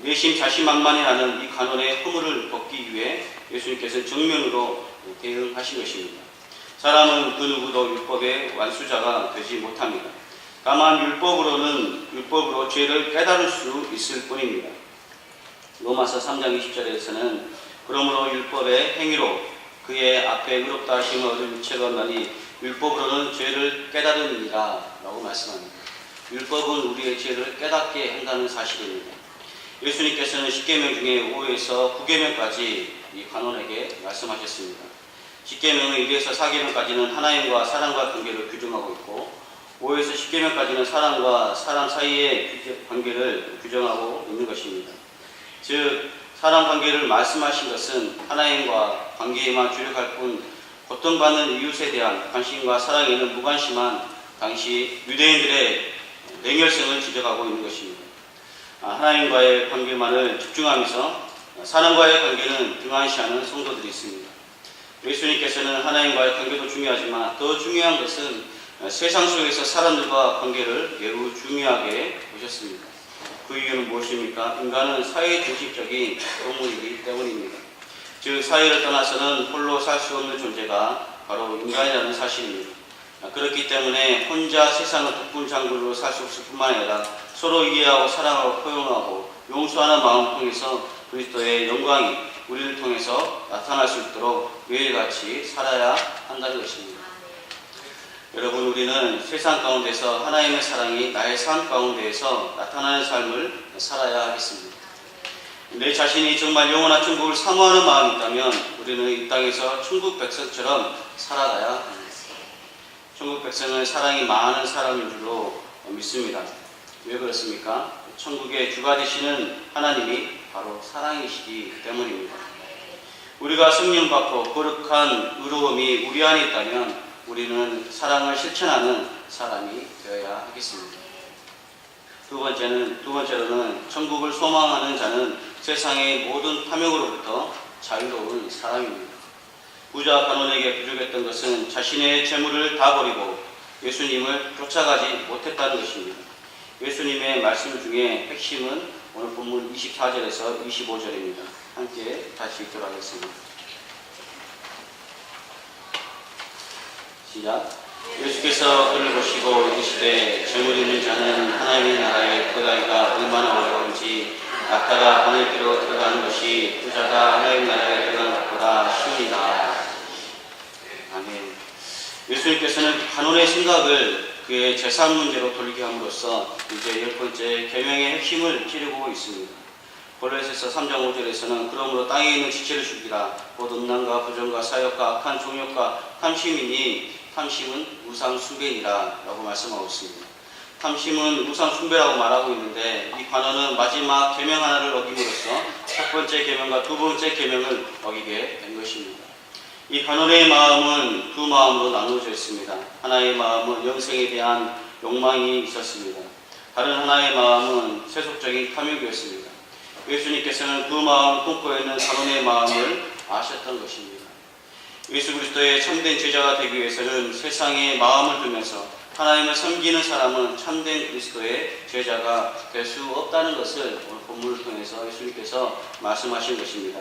내심 자신만만해하는 이 간원의 허물을 벗기 위해 예수님께서는 정면으로 대응하신 것입니다. 사람은 그 누구도 율법의 완수자가 되지 못합니다. 다만 율법으로 죄를 깨달을 수 있을 뿐입니다. 로마서 3장 20절에서는 그러므로 율법의 행위로 그의 앞에 의롭다 하심을 얻을 유체가 없나니 율법으로는 죄를 깨달으니라 라고 말씀합니다. 율법은 우리의 죄를 깨닫게 한다는 사실입니다. 예수님께서는 10계명 중에 5에서 9계명까지 이 관원에게 말씀하셨습니다. 10계명은 1에서 4계명까지는 하나님과 사람과 관계를 규정하고 있고 5에서 10계명까지는 사람과 사람 사이의 관계를 규정하고 있는 것입니다. 즉 사람 관계를 말씀하신 것은 하나님과 관계에만 주력할 뿐 고통받는 이웃에 대한 관심과 사랑에는 무관심한 당시 유대인들의 냉혈성을 지적하고 있는 것입니다. 하나님과의 관계만을 집중하면서 사람과의 관계는 등한시하는 성도들이 있습니다. 예수님께서는 하나님과의 관계도 중요하지만 더 중요한 것은 세상 속에서 사람들과 관계를 매우 중요하게 보셨습니다. 그 이유는 무엇입니까? 인간은 사회중심적인 동물이기 때문입니다. 즉 사회를 떠나서는 홀로 살 수 없는 존재가 바로 인간이라는 사실입니다. 그렇기 때문에 혼자 세상을 독불장군으로 살 수 없을 뿐만 아니라 서로 이해하고 사랑하고 포용하고 용서하는 마음을 통해서 그리스도의 영광이 우리를 통해서 나타날 수 있도록 매일같이 살아야 한다는 것입니다. 여러분, 우리는 세상 가운데서 하나님의 사랑이 나의 삶 가운데에서 나타나는 삶을 살아야 하겠습니다. 내 자신이 정말 영원한 천국을 사모하는 마음이 있다면 우리는 이 땅에서 천국 백성처럼 살아가야 합니다. 천국 백성은 사랑이 많은 사람인 줄로 믿습니다. 왜 그렇습니까? 천국의 주가 되시는 하나님이 바로 사랑이시기 때문입니다. 우리가 성령받고 거룩한 의로움이 우리 안에 있다면 우리는 사랑을 실천하는 사람이 되어야 하겠습니다. 두 번째로는 천국을 소망하는 자는 세상의 모든 탐욕으로부터 자유로운 사람입니다. 부자 간원에게 부족했던 것은 자신의 재물을 다 버리고 예수님을 쫓아가지 못했다는 것입니다. 예수님의 말씀 중에 핵심은 오늘 본문 24절에서 25절입니다. 함께 다시 읽도록 하겠습니다. 시작. 예수께서 그를 보시고 이르시되 재물 있는 자는 하나님의 나라에 들어가기가 얼마나 어려운지 낙타가 바늘귀로 들어가는 것이 부자가 하나님의 나라에 들어가는 것보다 쉬우니라. 아멘. 예수님께서는 간원의 생각을 그의 재산 문제로 돌리게 함으로써 이제 10번째 계명의 핵심을 찌르고 있습니다. 골로새서 3장 5절에서는 그러므로 땅에 있는 지체를 죽이라. 곧 음란과 부정과 사욕과 악한 종욕과 탐심이니 탐심은 우상 숭배니라 라고 말씀하고 있습니다. 탐심은 우상 숭배라고 말하고 있는데 이 관원은 마지막 계명 하나를 어김으로써 첫 번째 계명과 두 번째 계명을 어기게 된 것입니다. 이 관원의 마음은 두 마음으로 나누어져 있습니다. 하나의 마음은 영생에 대한 욕망이 있었습니다. 다른 하나의 마음은 세속적인 탐욕이었습니다. 예수님께서는 두 마음을 품고 있는 관원의 마음을 아셨던 것입니다. 예수 그리스도의 참된 제자가 되기 위해서는 세상의 마음을 두면서 하나님을 섬기는 사람은 참된 그리스도의 제자가 될 수 없다는 것을 오늘 본문을 통해서 예수님께서 말씀하신 것입니다.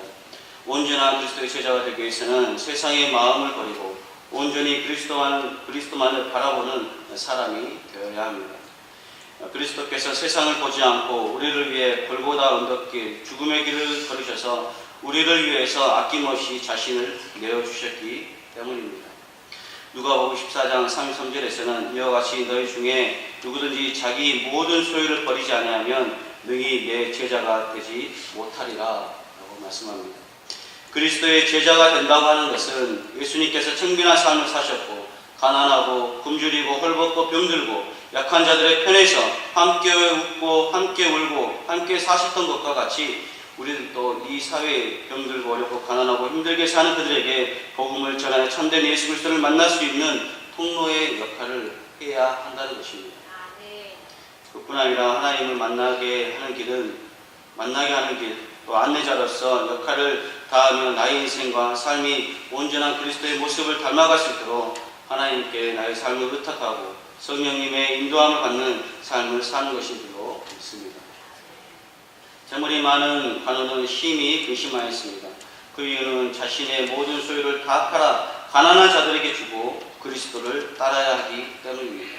온전한 그리스도의 제자가 되기 위해서는 세상의 마음을 버리고 온전히 그리스도만을 바라보는 사람이 되어야 합니다. 그리스도께서 세상을 보지 않고 우리를 위해 골고다 언덕길 죽음의 길을 걸으셔서 우리를 위해서 아낌없이 자신을 내어주셨기 때문입니다. 누가복음 14장 33절에서는 이와 같이 너희 중에 누구든지 자기 모든 소유를 버리지 아니하면 능히 내 제자가 되지 못하리라 라고 말씀합니다. 그리스도의 제자가 된다고 하는 것은 예수님께서 청빈한 삶을 사셨고 가난하고 굶주리고 헐벗고 병들고 약한 자들의 편에서 함께 웃고 함께 울고 함께 사셨던 것과 같이 우리들도 이 사회에 병들고 어렵고 가난하고 힘들게 사는 그들에게 복음을 전하여 참된 예수 그리스도를 만날 수 있는 통로의 역할을 해야 한다는 것입니다. 그뿐 아니라 하나님을 만나게 하는 길, 또 안내자로서 역할을 다하며 나의 인생과 삶이 온전한 그리스도의 모습을 닮아갈 수 있도록 하나님께 나의 삶을 의탁하고 성령님의 인도함을 받는 삶을 사는 것인 줄로 믿습니다. 재물이 많은 관원은 심히 근심하였습니다. 그 이유는 자신의 모든 소유를 다 팔아 가난한 자들에게 주고 그리스도를 따라야 하기 때문입니다.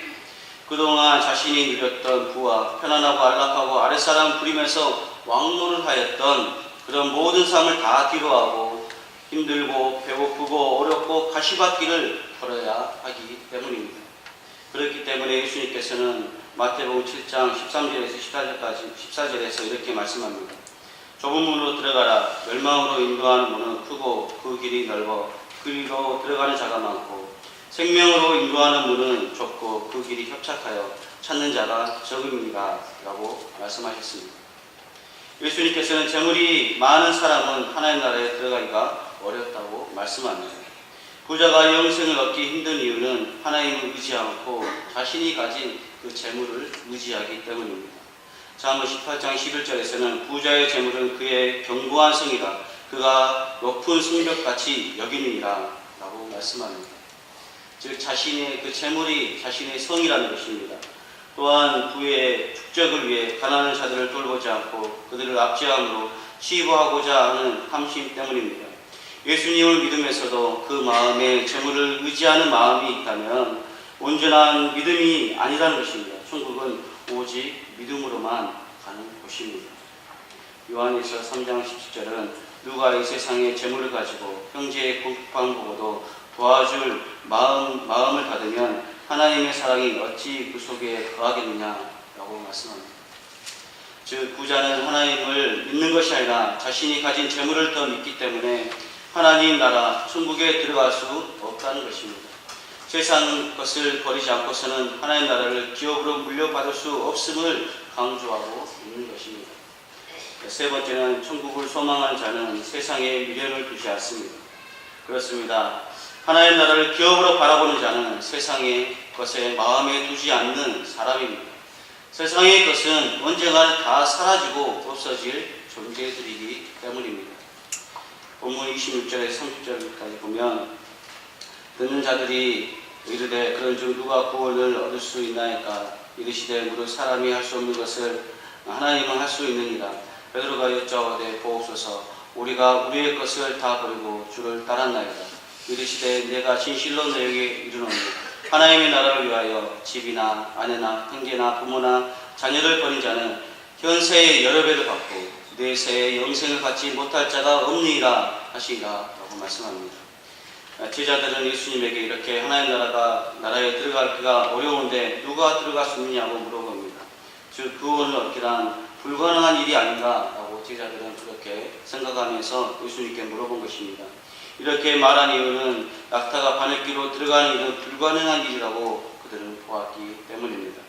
그동안 자신이 누렸던 부와 편안하고 안락하고 아랫사람 부리면서 왕노를 하였던 그런 모든 삶을 다 뒤로하고 힘들고 배고프고 어렵고 가시밭길을 걸어야 하기 때문입니다. 그렇기 때문에 예수님께서는 마태복음 7장 13절에서 14절에서 이렇게 말씀합니다. 좁은 문으로 들어가라. 멸망으로 인도하는 문은 크고 그 길이 넓어 그리로 들어가는 자가 많고, 생명으로 인도하는 문은 좁고 그 길이 협착하여 찾는 자가 적음이라 라고 말씀하셨습니다. 예수님께서는 재물이 많은 사람은 하나님 나라에 들어가기가 어렵다고 말씀합니다. 부자가 영생을 얻기 힘든 이유는 하나님을 의지 않고 자신이 가진 그 재물을 의지하기 때문입니다. 잠언 18장 11절에서는 부자의 재물은 그의 견고한 성이라 그가 높은 성벽같이 여기느니라 라고 말씀합니다. 즉 자신의 그 재물이 자신의 성이라는 것입니다. 또한 부의 축적을 위해 가난한 자들을 돌보지 않고 그들을 압제함으로 치부하고자 하는 탐심 때문입니다. 예수님을 믿으면서도 그 마음에 재물을 의지하는 마음이 있다면 온전한 믿음이 아니라는 것입니다. 천국은 오직 믿음으로만 가는 곳입니다. 요한일서 3장 17절은 누가 이 세상의 재물을 가지고 형제의 궁핍함 보고도 도와줄 마음을 받으면 하나님의 사랑이 어찌 그 속에 거하겠느냐라고 말씀합니다. 즉 부자는 하나님을 믿는 것이 아니라 자신이 가진 재물을 더 믿기 때문에 하나님 나라 천국에 들어갈 수 없다는 것입니다. 세상 것을 버리지 않고서는 하나님 나라를 기업으로 물려받을 수 없음을 강조하고 있는 것입니다. 세 번째는 천국을 소망하는 자는 세상에 미련을 두지 않습니다. 그렇습니다. 하나님 나라를 기업으로 바라보는 자는 세상의 것에 마음에 두지 않는 사람입니다. 세상의 것은 언젠가 다 사라지고 없어질 존재들이기 때문입니다. 본문 26절에서 30절까지 보면 듣는 자들이 이르되 그런즉 누가 구원을 얻을 수 있나이까 이르시되 무릇 사람이 할 수 없는 것을 하나님은 할 수 있느니라. 베드로가 여짜오되 보옵소서 우리가 우리의 것을 다 버리고 주를 따랐나이다. 이르시되 내가 진실로 너에게 이르노니 하나님의 나라를 위하여 집이나 아내나 형제나 부모나 자녀를 버린 자는 현세의 여러 배를 받고 내세의 영생을 받지 못할 자가 없느니라 하시리라 라고 말씀합니다. 제자들은 예수님에게 이렇게 하나님 나라에 들어가기가 어려운데 누가 들어갈 수 있느냐고 물어봅니다. 즉 구원을 얻기란 불가능한 일이 아닌가 라고 제자들은 그렇게 생각하면서 예수님께 물어본 것입니다. 이렇게 말한 이유는 낙타가 바늘귀로 들어가는 일은 불가능한 일이라고 그들은 보았기 때문입니다.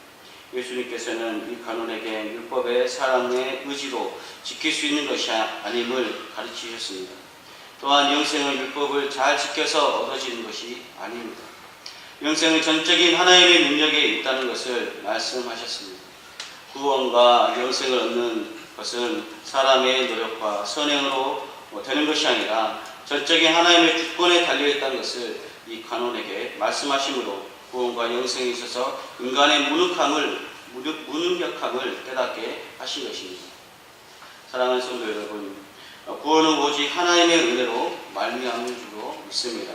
예수님께서는 이 간원에게 율법의 사람의 의지로 지킬 수 있는 것이 아님을 가르치셨습니다. 또한 영생은 율법을 잘 지켜서 얻어지는 것이 아닙니다. 영생은 전적인 하나님의 능력에 있다는 것을 말씀하셨습니다. 구원과 영생을 얻는 것은 사람의 노력과 선행으로 되는 것이 아니라 전적인 하나님의 주권에 달려있다는 것을 이 간원에게 말씀하심으로 구원과 영생에 있어서 인간의 무능력함을 깨닫게 하신 것입니다. 사랑하는 성도 여러분, 구원은 오직 하나님의 은혜로 말미암는 줄로 믿습니다.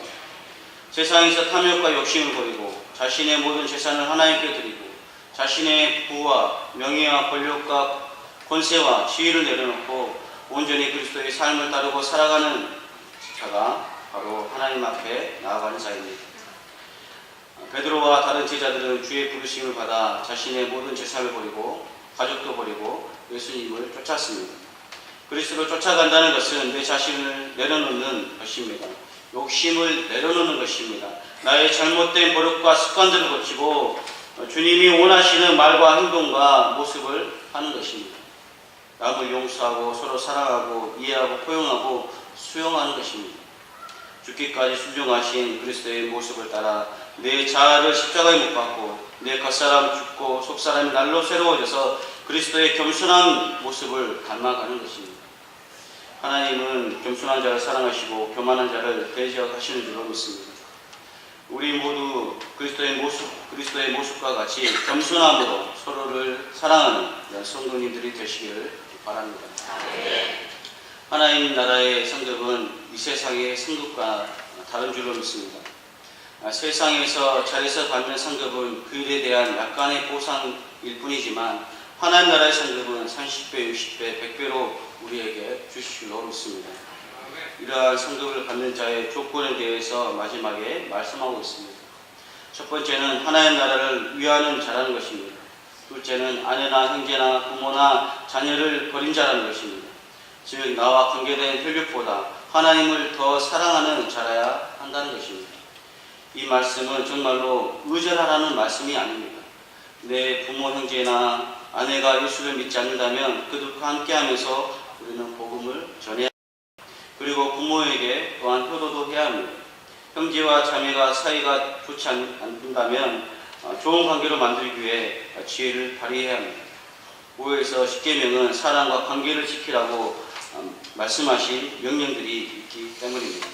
세상에서 탐욕과 욕심을 버리고 자신의 모든 재산을 하나님께 드리고 자신의 부와 명예와 권력과 권세와 지위를 내려놓고 온전히 그리스도의 삶을 따르고 살아가는 자가 바로 하나님 앞에 나아가는 자입니다. 베드로와 다른 제자들은 주의 부르심을 받아 자신의 모든 재산을 버리고 가족도 버리고 예수님을 쫓았습니다. 그리스도를 쫓아간다는 것은 내 자신을 내려놓는 것입니다. 욕심을 내려놓는 것입니다. 나의 잘못된 버릇과 습관들을 고치고 주님이 원하시는 말과 행동과 모습을 하는 것입니다. 남을 용서하고 서로 사랑하고 이해하고 포용하고 수용하는 것입니다. 죽기까지 순종하신 그리스도의 모습을 따라 내 자아를 십자가에 못 박고 내 겉사람 죽고 속사람이 날로 새로워져서 그리스도의 겸손한 모습을 닮아가는 것입니다. 하나님은 겸손한 자를 사랑하시고 교만한 자를 대적하시는 줄로 믿습니다. 우리 모두 그리스도의 모습과 같이 겸손함으로 서로를 사랑하는 성도님들이 되시기를 바랍니다. 하나님 나라의 상급은 이 세상의 상급과 다른 줄로 믿습니다. 세상에서 잘해서 받는 상급은 그 일에 대한 약간의 보상일 뿐이지만 하나님 나라의 상급은 30배, 60배, 100배로 우리에게 주실 줄로 믿습니다. 이러한 상급을 받는 자의 조건에 대해서 마지막에 말씀하고 있습니다. 첫 번째는 하나님 나라를 위하는 자라는 것입니다. 둘째는 아내나 형제나 부모나 자녀를 버린 자라는 것입니다. 즉 나와 관계된 혈육보다 하나님을 더 사랑하는 자라야 한다는 것입니다. 이 말씀은 정말로 의절하라는 말씀이 아닙니다. 내 부모 형제나 아내가 예수를 믿지 않는다면 그들과 함께하면서 우리는 복음을 전해야 합니다. 그리고 부모에게 또한 효도도 해야 합니다. 형제와 자매가 사이가 좋지 않는다면 좋은 관계로 만들기 위해 지혜를 발휘해야 합니다. 5에서 10계명은 사랑과 관계를 지키라고 말씀하신 명령들이 있기 때문입니다.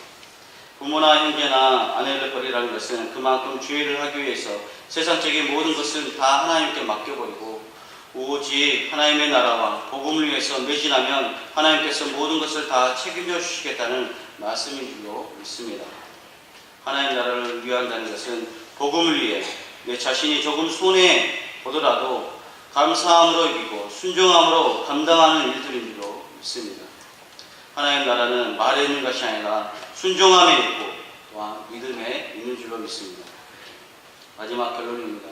부모나 형제나 아내를 버리라는 것은 그만큼 주의를 하기 위해서 세상적인 모든 것을 다 하나님께 맡겨버리고 오직 하나님의 나라와 복음을 위해서 매진하면 하나님께서 모든 것을 다 책임져 주시겠다는 말씀인 줄로 믿습니다. 하나님 나라를 위한다는 것은 복음을 위해 내 자신이 조금 손해 보더라도 감사함으로 이기고 순종함으로 감당하는 일들인 줄로 믿습니다. 하나님 나라는 말에 있는 것이 아니라 순종함에 있고 또한 믿음에 있는 줄로 믿습니다. 마지막 결론입니다.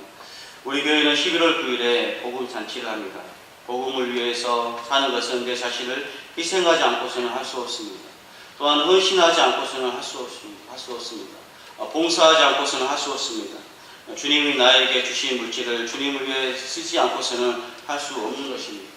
우리 교회는 11월 9일에 복음 잔치를 합니다. 복음을 위해서 사는 것은 내 자신을 희생하지 않고서는 할 수 없습니다. 또한 헌신하지 않고서는 할 수 없습니다. 봉사하지 않고서는 할 수 없습니다. 주님이 나에게 주신 물질을 주님을 위해 쓰지 않고서는 할 수 없는 것입니다.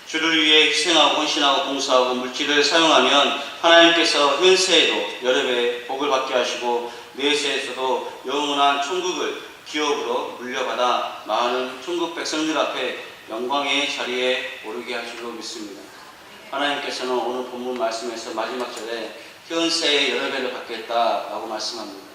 주를 위해 희생하고 헌신하고 봉사하고 물질을 사용하면 하나님께서 현세에도 여러 배 복을 받게 하시고 내세에서도 영원한 천국을 기업으로 물려받아 많은 천국 백성들 앞에 영광의 자리에 오르게 하실 줄 믿습니다. 하나님께서는 오늘 본문 말씀에서 마지막 절에 현세에 여러 배를 받겠다라고 말씀합니다.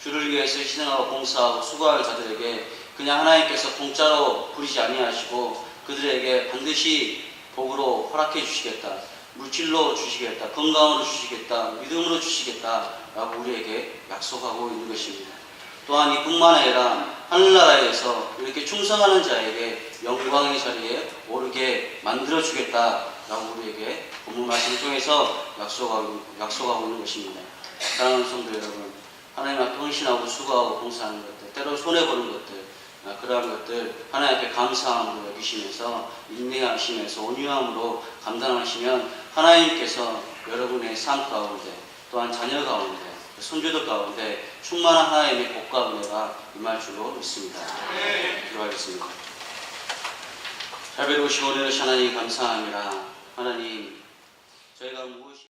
주를 위해서 희생하고 봉사하고 수고할 자들에게 그냥 하나님께서 공짜로 부리지 아니하시고 그들에게 반드시 복으로 허락해 주시겠다, 물질로 주시겠다, 건강으로 주시겠다, 믿음으로 주시겠다라고 우리에게 약속하고 있는 것입니다. 또한 이뿐만 아니라 하늘나라에서 이렇게 충성하는 자에게 영광의 자리에 오르게 만들어 주겠다라고 우리에게 본문 말씀을 통해서 약속하고 있는 것입니다. 사랑하는 성도 여러분, 하나님 앞에 헌신하고 수고하고 봉사하는 것들, 때로 손해보는 것들, 그러한 것들 하나님 앞에 감사함으로 여기시면서 인내하시면서 온유함으로 감당하시면 하나님께서 여러분의 삶 가운데 또한 자녀 가운데 손주들 가운데 충만한 하나님의 복과 은혜가 임할 줄로 믿습니다. 기도하겠습니다. 자비로우시고 은혜로우신 하나님 감사합니다. 하나님 저희가 무엇이